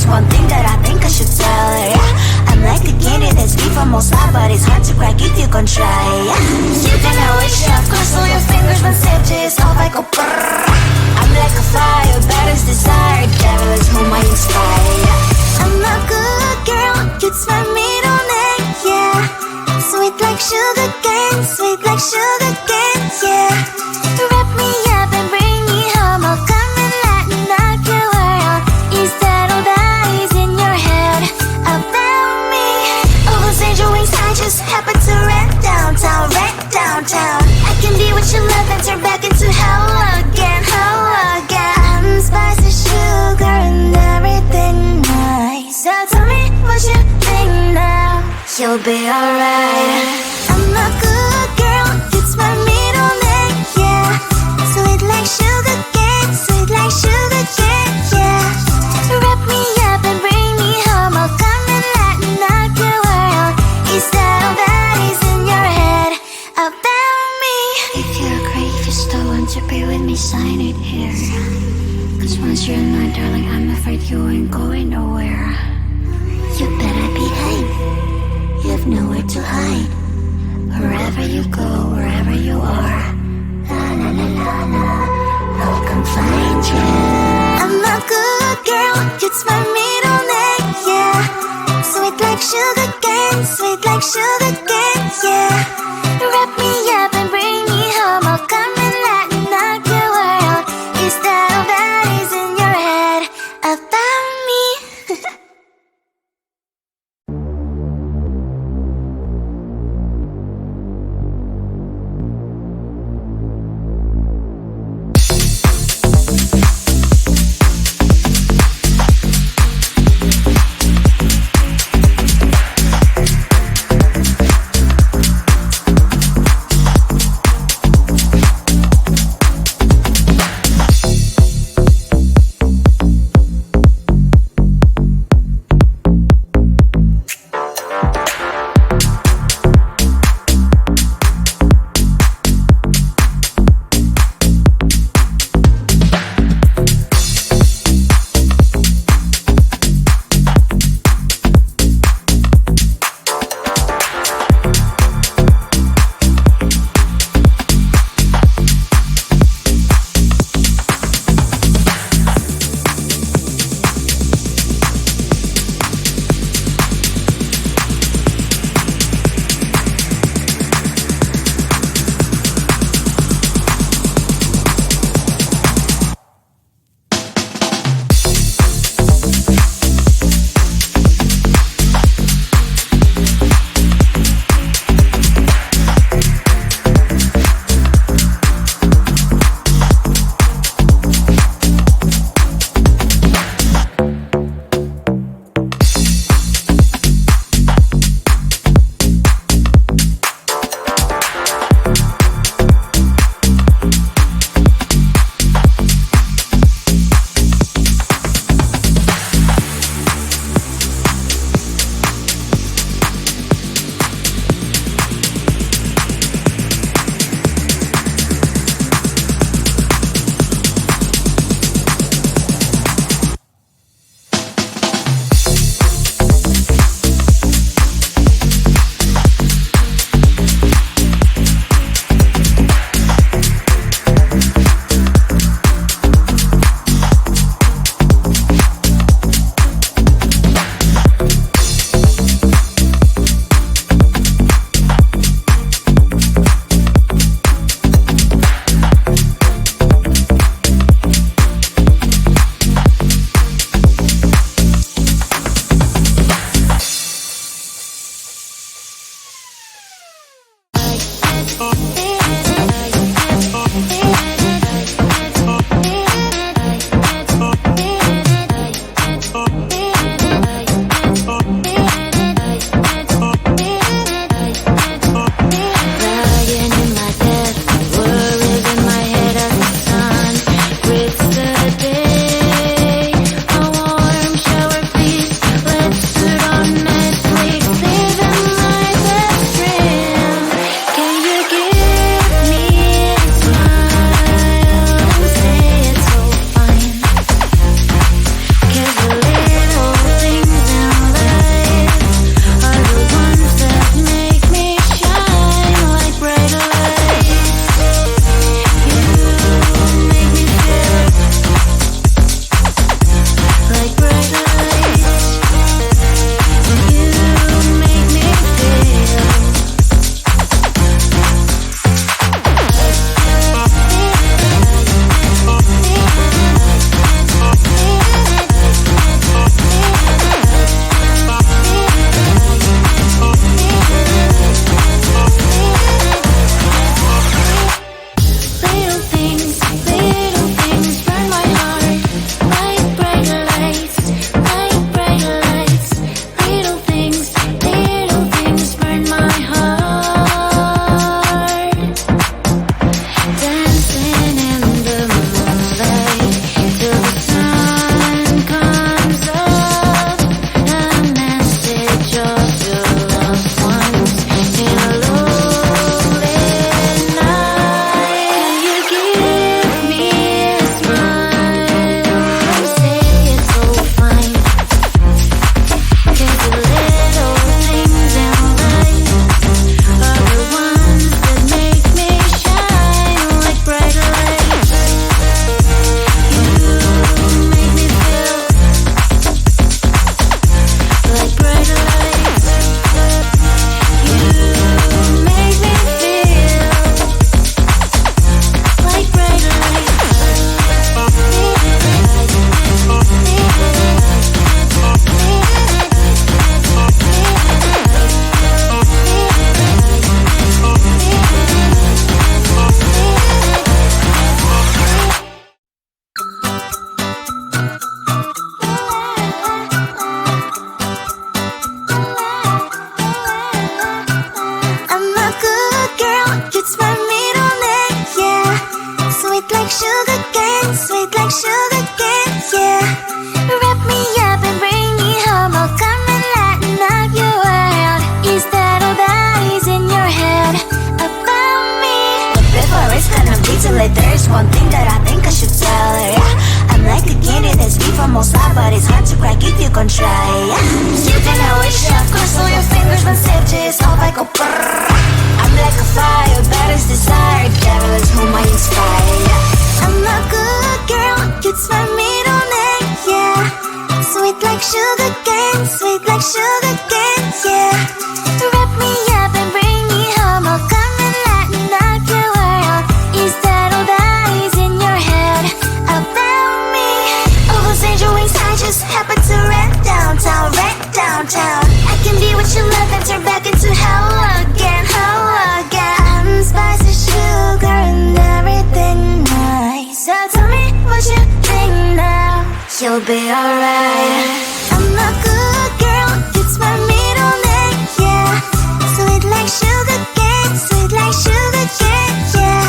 one thing that I think I should tell her, yeah. I'm like the candy that's deep from most high, but it's hard to crack if you can try, yeah. You think I wish you have crossed all your fingers, but saved yourself, I go brrrr. I'm like a fire, baddest desire, devil is whom I inspire, yeah. I'm a good girl, it's my middle name, yeah. Sweet like sugar cane, sweet like sugar cane, yeah. Wrap me up and bring me home, I'll come and lighten up your world. Is that all that is in your head about me? All those angel wings I just happen to rent downtown, I can be what you love and turn back into hell again, I'm spice and sugar and everything nice. So tell me what you think now, you'll be alright. I'm a good girl, it's my middle name, yeah. Sweet like sugar cane, sweet like sugar cane, yeah. Wrap me up and bring me home, I'll come and lighten up your world. Is that all that is in your head about me? If you're great, if you still want to be with me, sign it here. Cause once you're mine, darling, I'm afraid you ain't going nowhere. You better behave, you have nowhere to hide. Wherever you go, wherever you are, la la la la la, I'll come find you. I'm a good girl, it's my middle name, yeah. Sweet like sugar cane, sweet like sugar cane, yeah. Wrap me up and bring me home, I'll come and lighten up your world. Is that all that is in your head about me? like sugar cane, sweet like sugar cane, yeah. Wrap me up and bring me home, I'll come and lighten up your world. Is that all that is in your head about me? But before it's gonna be too late, there's one thing that I think I should tell her, yeah. I'm like the candy that's sweet from outside, but it's hard to crack if you can try, yeah. You can always shove, cross all your fingers when safety is off, I go brrrr. I'm like a fire, that is desire, devil is whom I inspire, yeah. I'm a good girl, it's my middle name, yeah. Sweet like sugar cane, sweet like sugar cane, yeah. Wrap me up and bring me home, I'll come and lighten up your world. Is that all that is in your head about me? All those angel wings I just happen to rent downtown, rent downtown. I can be what you love and turn back into hell again, hell again. Spicy sugar and everything nice. So tell me what you think now, you'll be alright. I'm a good girl, it's my middle name, yeah. Sweet like sugar cane, sweet like sugar cane, yeah.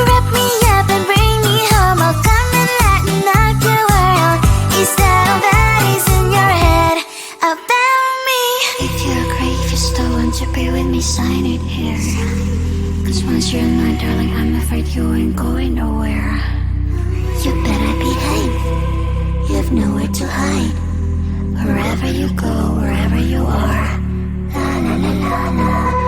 Wrap me up and bring me home, I'll come and lighten up your world. Is that all that is in your head about me? If you agree, if you still want to be with me, sign it here. Cause once you're mine, darling, I'm afraid you ain't going nowhere. You better behave, you have nowhere to hide. Wherever you go, wherever you are, la la la la la.